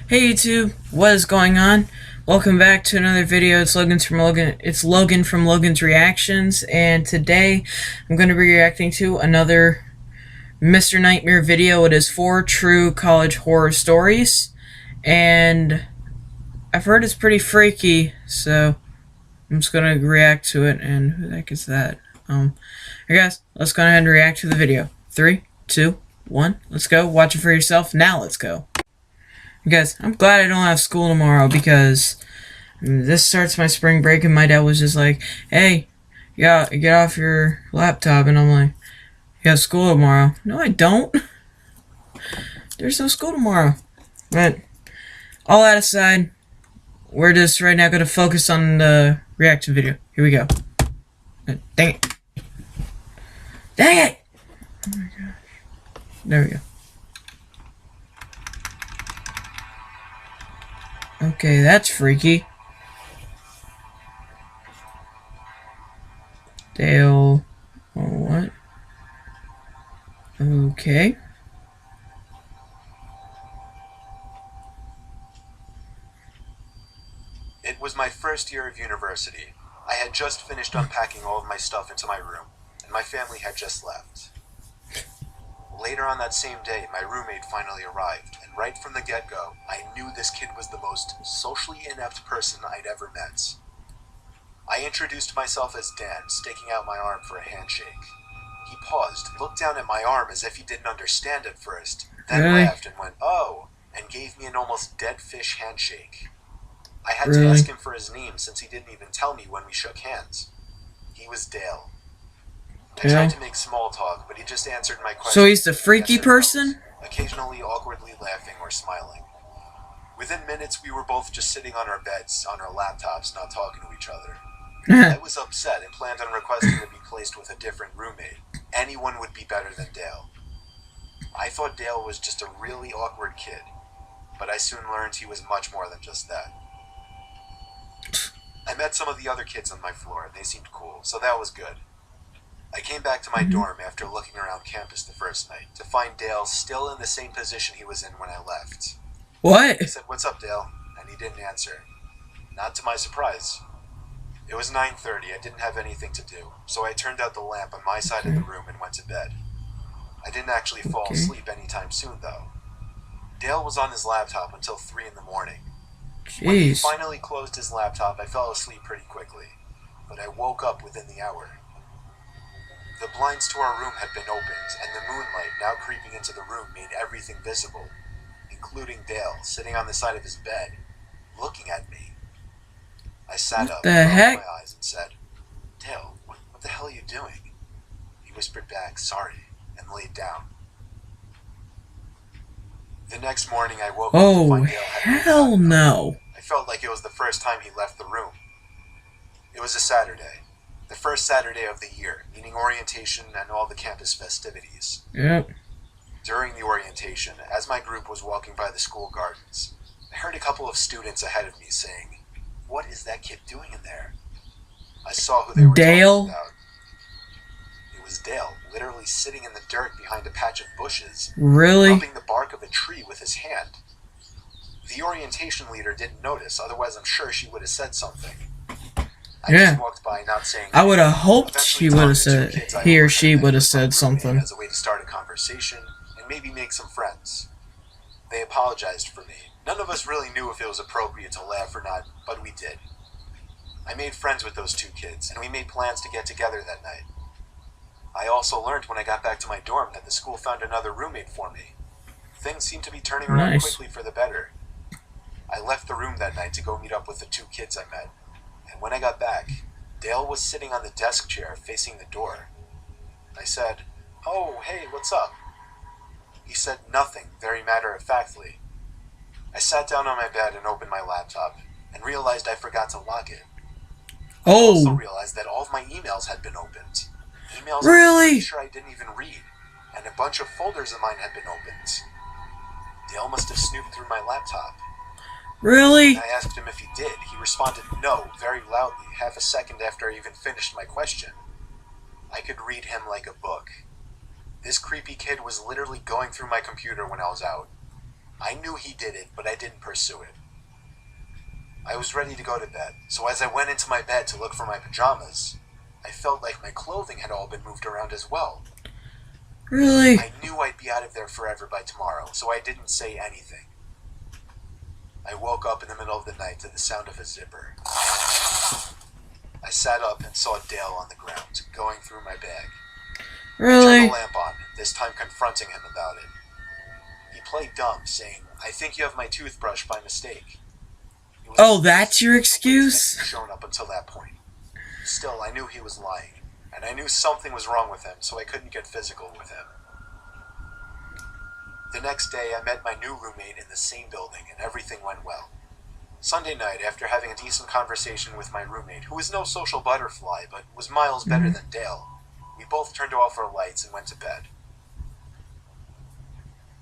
Hey YouTube, what is going on? Welcome back to another video. It's Logan from Logan's Reactions, and today I'm going to be reacting to another Mr. Nightmare video. It is 4 true college horror stories, and I've heard it's pretty freaky, so I'm just going to react to it. And who the heck is that? Hey guys, let's go ahead and react to the video. 3, 2, 1, let's go. Watch it for yourself. Now let's go. Guys, I'm glad I don't have school tomorrow because this starts my spring break and my dad was just like, hey, yeah, get off your laptop. And I'm like, you have school tomorrow. No, I don't. There's no school tomorrow. But all that aside, we're just right now going to focus on the reaction video. Here we go. Dang it. Dang it! Oh my gosh. There we go. Okay, that's freaky. Dale. Oh, what? Okay. It was my first year of university. I had just finished unpacking all of my stuff into my room, and my family had just left. Later on that same day, my roommate finally arrived, and right from the get-go, I knew this kid was the most socially inept person I'd ever met. I introduced myself as Dan, sticking out my arm for a handshake. He paused, looked down at my arm as if he didn't understand at first, then laughed and went, "Oh," and gave me an almost dead fish handshake. I had to ask him for his name since he didn't even tell me when we shook hands. He was Dale. I tried to make small talk, but he just answered my question. So he's the freaky person? Occasionally awkwardly laughing or smiling. Within minutes, we were both just sitting on our beds, on our laptops, not talking to each other. I was upset and planned on requesting to be placed with a different roommate. Anyone would be better than Dale. I thought Dale was just a really awkward kid, but I soon learned he was much more than just that. I met some of the other kids on my floor, and they seemed cool, so that was good. I came back to my dorm after looking around campus the first night to find Dale still in the same position he was in when I left. What? I said, "What's up, Dale?" and he didn't answer. Not to my surprise. It was 9:30, I didn't have anything to do, so I turned out the lamp on my side of the room and went to bed. I didn't actually fall asleep anytime soon, though. Dale was on his laptop until 3 in the morning. When he finally closed his laptop, I fell asleep pretty quickly, but I woke up within the hour. The blinds to our room had been opened, and the moonlight now creeping into the room made everything visible, including Dale sitting on the side of his bed, looking at me. I sat up, rubbed my eyes, and said, "Dale, what the hell are you doing?" He whispered back, "Sorry," and laid down. The next morning, I woke up to find Dale had hell no. I felt like it was the first time he left the room. It was a Saturday. The first Saturday of the year, meaning orientation and all the campus festivities. Yep. During the orientation, as my group was walking by the school gardens, I heard a couple of students ahead of me saying, "What is that kid doing in there?" I saw who they were talking about. It was Dale, literally sitting in the dirt behind a patch of bushes, rubbing the bark of a tree with his hand. The orientation leader didn't notice, otherwise I'm sure she would have said something. I just walked by, not saying anything. I would have hoped she would have said, he or she would have said something. As a way to start a conversation and maybe make some friends. They apologized for me. None of us really knew if it was appropriate to laugh or not, but we did. I made friends with those 2 kids, and we made plans to get together that night. I also learned when I got back to my dorm that the school found another roommate for me. Things seemed to be turning around quickly for the better. I left the room that night to go meet up with the 2 kids I met. And when I got back, Dale was sitting on the desk chair facing the door. I said, "Oh, hey, what's up?" He said nothing, very matter-of-factly. I sat down on my bed and opened my laptop, and realized I forgot to lock it. I also realized that all of my emails had been opened. Emails I'm sure I didn't even read, and a bunch of folders of mine had been opened. Dale must have snooped through my laptop. Really? When I asked him if he did, he responded no very loudly, half a second after I even finished my question. I could read him like a book. This creepy kid was literally going through my computer when I was out. I knew he did it, but I didn't pursue it. I was ready to go to bed, so as I went into my bed to look for my pajamas, I felt like my clothing had all been moved around as well. Really? I knew I'd be out of there forever by tomorrow, so I didn't say anything. I woke up in the middle of the night to the sound of a zipper. I sat up and saw Dale on the ground, going through my bag. I turned Really? the lamp on, this time confronting him about it. He played dumb, saying, "I think you have my toothbrush by mistake." It was Oh, that's your the ways that excuse? he'd shown up until that point. Still, I knew he was lying, and I knew something was wrong with him, so I couldn't get physical with him. The next day, I met my new roommate in the same building, and everything went well. Sunday night, after having a decent conversation with my roommate, who was no social butterfly, but was miles better than Dale, we both turned off our lights and went to bed.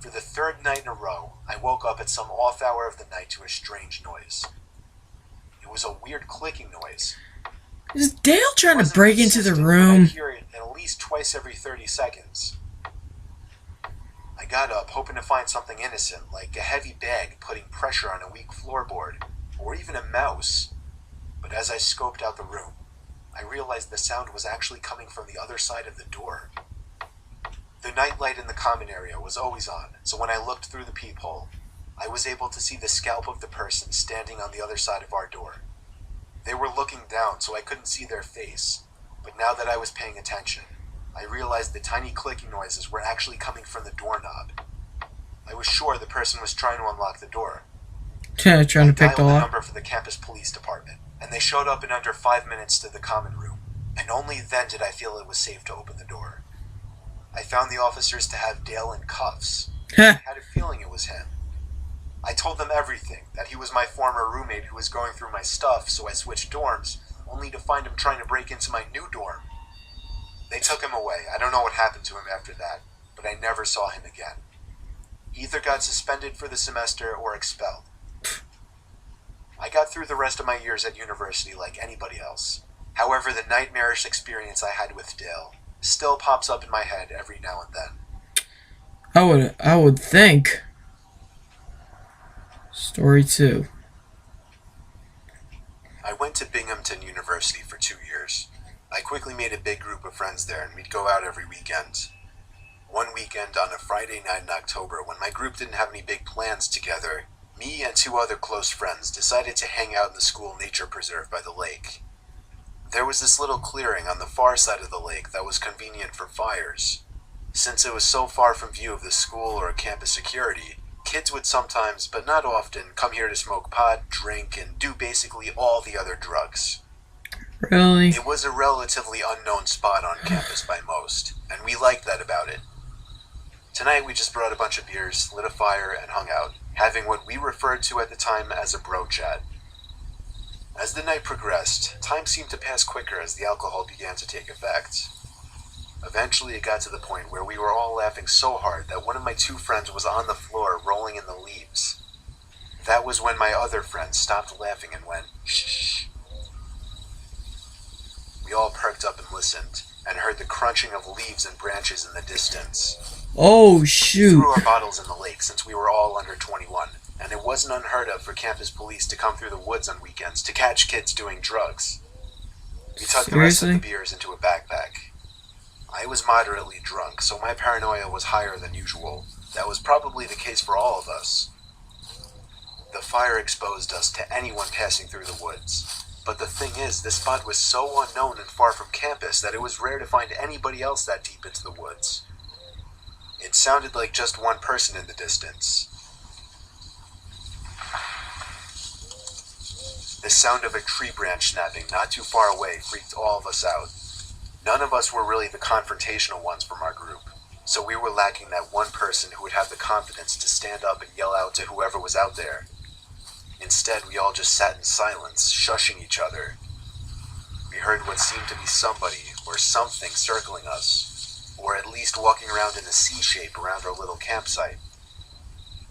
For the third night in a row, I woke up at some off hour of the night to a strange noise. It was a weird clicking noise. Is Dale trying to Wasn't break into the consistent, but room? I'd hear it at least twice every 30 seconds. I got up, hoping to find something innocent, like a heavy bag putting pressure on a weak floorboard, or even a mouse. But as I scoped out the room, I realized the sound was actually coming from the other side of the door. The nightlight in the common area was always on, so when I looked through the peephole, I was able to see the scalp of the person standing on the other side of our door. They were looking down, so I couldn't see their face, but now that I was paying attention, I realized the tiny clicking noises were actually coming from the doorknob. I was sure the person was trying to unlock the door. Trying to I pick the dialed the lock. number for the campus police department, and they showed up in under 5 minutes to the common room, and only then did I feel it was safe to open the door. I found the officers to have Dale in cuffs. I had a feeling it was him. I told them everything, that he was my former roommate who was going through my stuff, so I switched dorms, only to find him trying to break into my new dorm. They took him away. I don't know what happened to him after that, but I never saw him again. He either got suspended for the semester or expelled. I got through the rest of my years at university like anybody else. However, the nightmarish experience I had with Dale still pops up in my head every now and then. I would think. Story 2. I went to Binghamton University for 2 years. I quickly made a big group of friends there, and we'd go out every weekend. One weekend on a Friday night in October, when my group didn't have any big plans together, me and 2 other close friends decided to hang out in the school nature preserve by the lake. There was this little clearing on the far side of the lake that was convenient for fires. Since it was so far from view of the school or campus security, kids would sometimes, but not often, come here to smoke pot, drink, and do basically all the other drugs. Really? It was a relatively unknown spot on campus by most, and we liked that about it. Tonight we just brought a bunch of beers, lit a fire, and hung out, having what we referred to at the time as a bro chat. As the night progressed, time seemed to pass quicker as the alcohol began to take effect. Eventually it got to the point where we were all laughing so hard that one of my 2 friends was on the floor rolling in the leaves. That was when my other friend stopped laughing and went, "Shh." We all perked up and listened, and heard the crunching of leaves and branches in the distance. Oh, We shoot. threw our bottles in the lake since we were all under 21, and it wasn't unheard of for campus police to come through the woods on weekends to catch kids doing drugs. We tucked the rest of the Seriously? beers into a backpack. I was moderately drunk, so my paranoia was higher than usual. That was probably the case for all of us. The fire exposed us to anyone passing through the woods. But the thing is, this spot was so unknown and far from campus that it was rare to find anybody else that deep into the woods. It sounded like just one person in the distance. The sound of a tree branch snapping not too far away freaked all of us out. None of us were really the confrontational ones from our group, so we were lacking that one person who would have the confidence to stand up and yell out to whoever was out there. Instead, we all just sat in silence, shushing each other. We heard what seemed to be somebody or something circling us, or at least walking around in a C shape around our little campsite.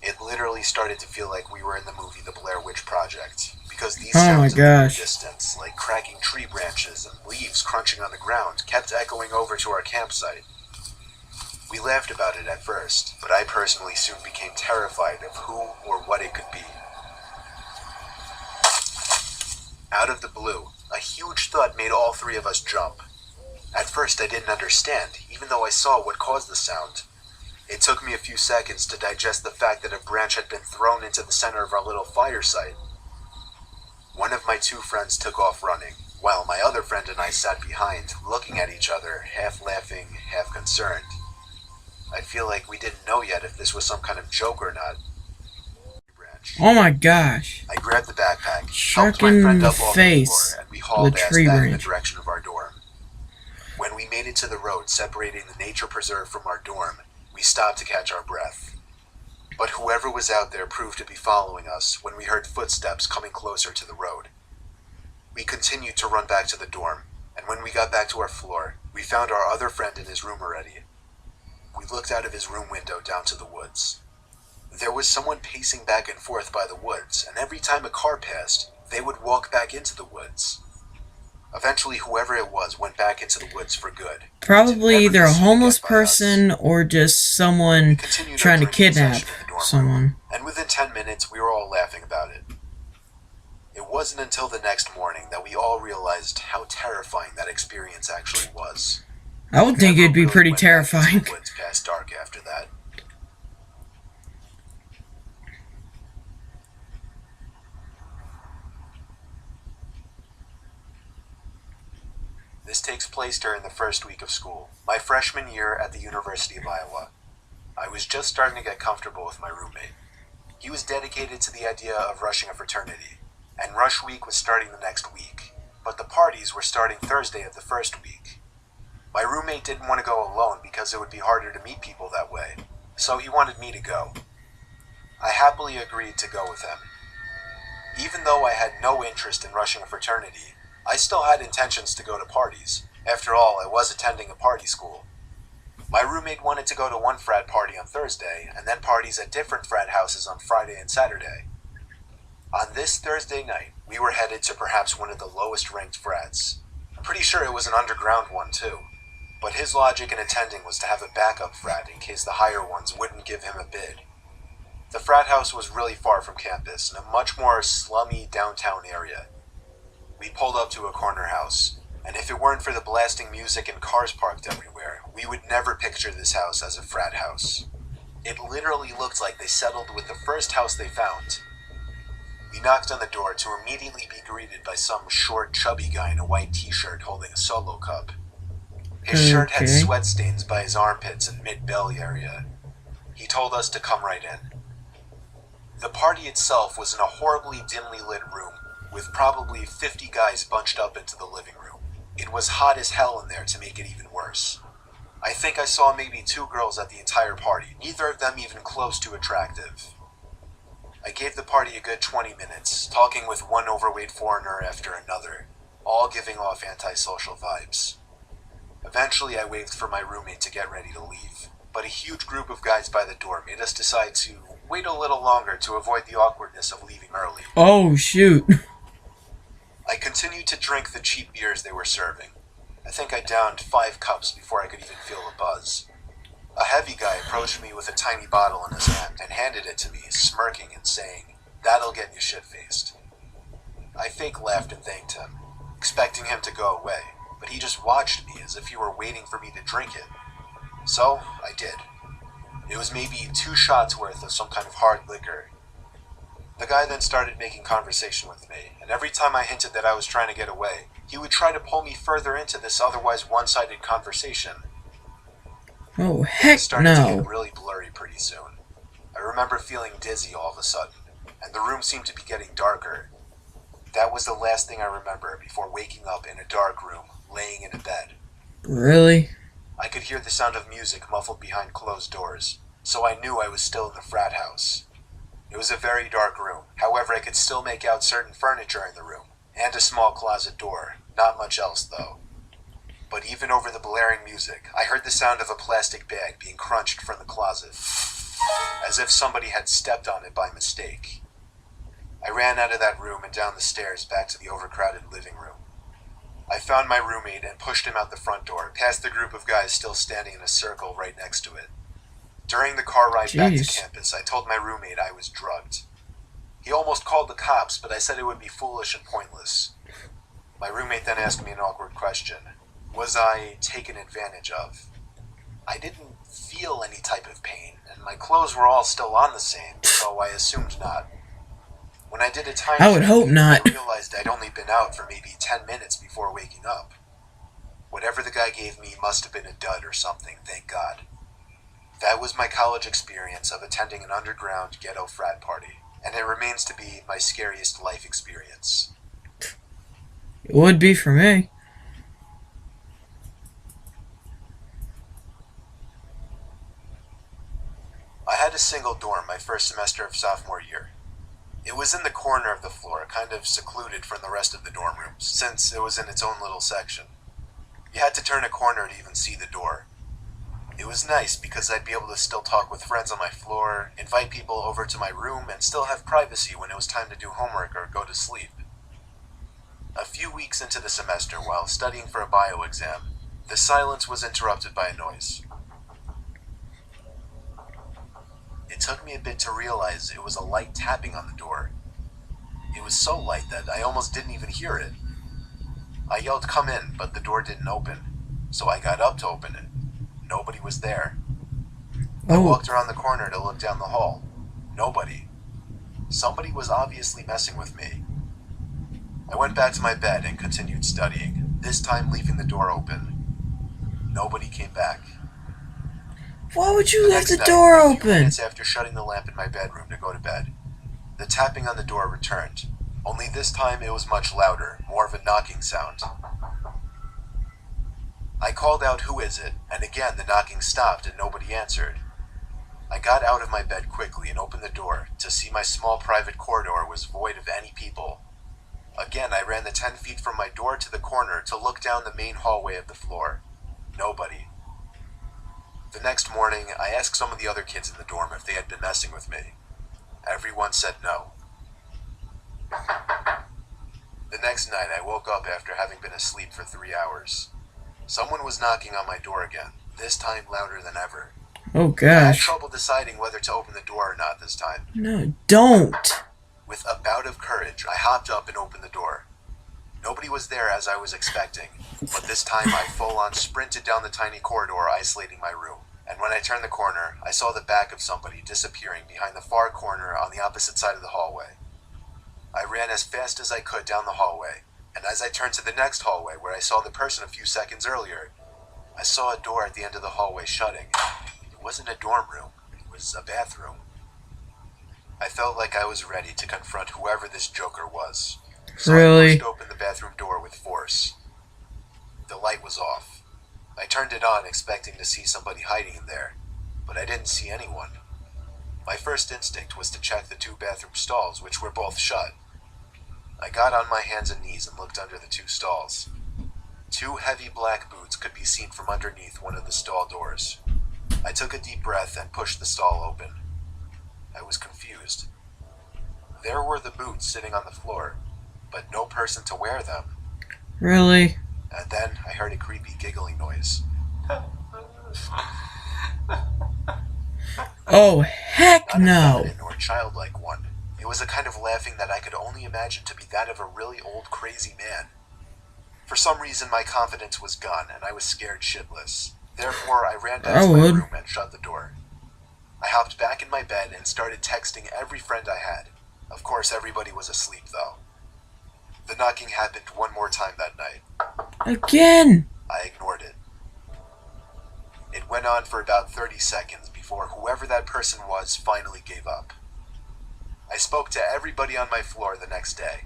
It literally started to feel like we were in the movie The Blair Witch Project, because these Oh my sounds in the gosh. distance, like cracking tree branches and leaves crunching on the ground, kept echoing over to our campsite. We laughed about it at first, but I personally soon became terrified of who or what it could be. Out of the blue, a huge thud made all three of us jump. At first I didn't understand, even though I saw what caused the sound. It took me a few seconds to digest the fact that a branch had been thrown into the center of our little fire site. One of my two friends took off running, while my other friend and I sat behind, looking at each other, half laughing, half concerned. I feel like we didn't know yet if this was some kind of joke or not. Oh my gosh. I grabbed the backpack, Shark helped my in friend the up off the face floor, and we with hauled a ass tree back in the branch. direction of our dorm. When we made it to the road separating the nature preserve from our dorm, we stopped to catch our breath. But whoever was out there proved to be following us when we heard footsteps coming closer to the road. We continued to run back to the dorm, and when we got back to our floor, we found our other friend in his room already. We looked out of his room window down to the woods. There was someone pacing back and forth by the woods, and every time a car passed, they would walk back into the woods. Eventually, whoever it was went back into the woods for good. Probably To never either be a seen homeless again by us. person or just someone We continued trying our to drinking kidnap session in the dorm room, someone. and within 10 minutes, we were all laughing about it. It wasn't until the next morning that we all realized how terrifying that experience actually was. I would think Never it'd be really pretty went back into terrifying. the woods past dark after that. This takes place during the first week of school, my freshman year at the University of Iowa. I was just starting to get comfortable with my roommate. He was dedicated to the idea of rushing a fraternity, and rush week was starting the next week, but the parties were starting Thursday of the first week. My roommate didn't want to go alone because it would be harder to meet people that way, so he wanted me to go. I happily agreed to go with him. Even though I had no interest in rushing a fraternity, I still had intentions to go to parties. After all, I was attending a party school. My roommate wanted to go to one frat party on Thursday, and then parties at different frat houses on Friday and Saturday. On this Thursday night, we were headed to perhaps one of the lowest ranked frats. I'm pretty sure it was an underground one too, but his logic in attending was to have a backup frat in case the higher ones wouldn't give him a bid. The frat house was really far from campus, in a much more slummy downtown area. We pulled up to a corner house, and if it weren't for the blasting music and cars parked everywhere, we would never picture this house as a frat house. It literally looked like they settled with the first house they found. We knocked on the door to immediately be greeted by some short, chubby guy in a white t-shirt holding a Solo cup. His shirt had Okay. sweat stains by his armpits and mid-belly area. He told us to come right in. The party itself was in a horribly dimly lit room, with probably 50 guys bunched up into the living room. It was hot as hell in there to make it even worse. I think I saw maybe 2 girls at the entire party, neither of them even close to attractive. I gave the party a good 20 minutes, talking with one overweight foreigner after another, all giving off antisocial vibes. Eventually I waved for my roommate to get ready to leave, but a huge group of guys by the door made us decide to wait a little longer to avoid the awkwardness of leaving early. Oh, shoot. I continued to drink the cheap beers they were serving. I think I downed 5 cups before I could even feel a buzz. A heavy guy approached me with a tiny bottle in his hand and handed it to me, smirking and saying, "That'll get you shit-faced." I fake laughed and thanked him, expecting him to go away, but he just watched me as if he were waiting for me to drink it. So, I did. It was maybe 2 shots worth of some kind of hard liquor. The guy then started making conversation with me, and every time I hinted that I was trying to get away, he would try to pull me further into this otherwise one-sided conversation. Oh, It heck started to no. get really blurry pretty soon. I remember feeling dizzy all of a sudden, and the room seemed to be getting darker. That was the last thing I remember before waking up in a dark room, laying in a bed. Really? I could hear the sound of music muffled behind closed doors, so I knew I was still in the frat house. It was a very dark room, however I could still make out certain furniture in the room, and a small closet door, not much else though. But even over the blaring music, I heard the sound of a plastic bag being crunched from the closet, as if somebody had stepped on it by mistake. I ran out of that room and down the stairs back to the overcrowded living room. I found my roommate and pushed him out the front door, past the group of guys still standing in a circle right next to it. During the car ride back to Jeez. campus, I told my roommate I was drugged. He almost called the cops, but I said it would be foolish and pointless. My roommate then asked me an awkward question. Was I taken advantage of? I didn't feel any type of pain, and my clothes were all still on the same, so I assumed not. When I did a time I would check, hope I not. realized I'd only been out for maybe 10 minutes before waking up. Whatever the guy gave me must have been a dud or something, thank God. That was my college experience of attending an underground ghetto frat party, and it remains to be my scariest life experience. It would be for me. I had a single dorm my first semester of sophomore year. It was in the corner of the floor, kind of secluded from the rest of the dorm rooms, since it was in its own little section. You had to turn a corner to even see the door. It was nice because I'd be able to still talk with friends on my floor, invite people over to my room, and still have privacy when it was time to do homework or go to sleep. A few weeks into the semester, while studying for a bio exam, the silence was interrupted by a noise. It took me a bit to realize it was a light tapping on the door. It was so light that I almost didn't even hear it. I yelled, "Come in," but the door didn't open, so I got up to open it. Nobody was there. I Oh, walked around the corner to look down the hall. Nobody. Somebody was obviously messing with me. I went back to my bed and continued studying, this time leaving the door open. Nobody came back. why would you The leave the next night, door a few open? minutes after shutting the lamp in my bedroom to go to bed, the tapping on the door returned. Only this time it was much louder, more of a knocking sound. I called out, "Who is it?" and again the knocking stopped and nobody answered. I got out of my bed quickly and opened the door to see my small private corridor was void of any people. Again, I ran the 10 feet from my door to the corner to look down the main hallway of the floor. Nobody. The next morning, I asked some of the other kids in the dorm if they had been messing with me. Everyone said no. The next night, I woke up after having been asleep for 3 hours. Someone was knocking on my door again, this time louder than ever. Oh I had gosh. trouble deciding whether to open the door or not this time. No, don't. With a bout of courage, I hopped up and opened the door. Nobody was there as I was expecting, but this time I full-on sprinted down the tiny corridor isolating my room. And when I turned the corner, I saw the back of somebody disappearing behind the far corner on the opposite side of the hallway. I ran as fast as I could down the hallway, and as I turned to the next hallway where I saw the person a few seconds earlier, I saw a door at the end of the hallway shutting. It wasn't a dorm room, it was a bathroom. I felt like I was ready to confront whoever this joker was. So I Really? pushed open the bathroom door with force. The light was off. I turned it on expecting to see somebody hiding in there, but I didn't see anyone. My first instinct was to check the 2 bathroom stalls, which were both shut. I got on my hands and knees and looked under the 2 stalls. 2 heavy black boots could be seen from underneath one of the stall doors. I took a deep breath and pushed the stall open. I was confused. There were the boots sitting on the floor, but no person to wear them. Really? And then I heard a creepy giggling noise. Oh, heck Not a no. feminine or childlike one. It was a kind of laughing that I could only imagine to be that of a really old, crazy man. For some reason, my confidence was gone, and I was scared shitless. Therefore, I ran back I to my would. room and shut the door. I hopped back in my bed and started texting every friend I had. Of course, everybody was asleep, though. The knocking happened one more time that night. Again. I ignored it. It went on for about 30 seconds before whoever that person was finally gave up. I spoke to everybody on my floor the next day.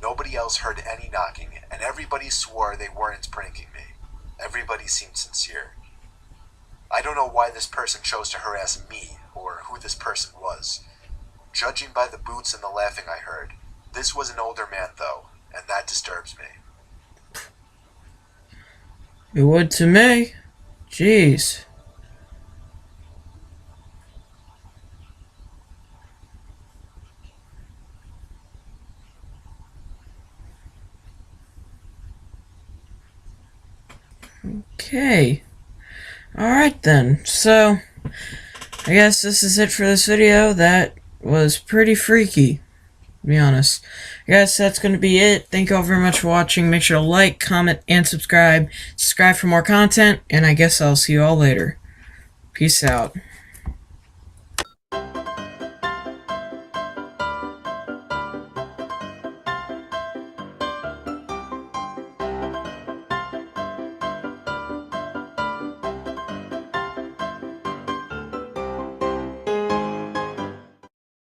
Nobody else heard any knocking, and everybody swore they weren't pranking me. Everybody seemed sincere. I don't know why this person chose to harass me, or who this person was. Judging by the boots and the laughing I heard, this was an older man though, and that disturbs me. It would to me. Jeez. Okay. Alright then. So, I guess this is it for this video. That was pretty freaky, to be honest. I guess that's going to be it. Thank you all very much for watching. Make sure to like, comment, and subscribe. Subscribe for more content, and I guess I'll see you all later. Peace out.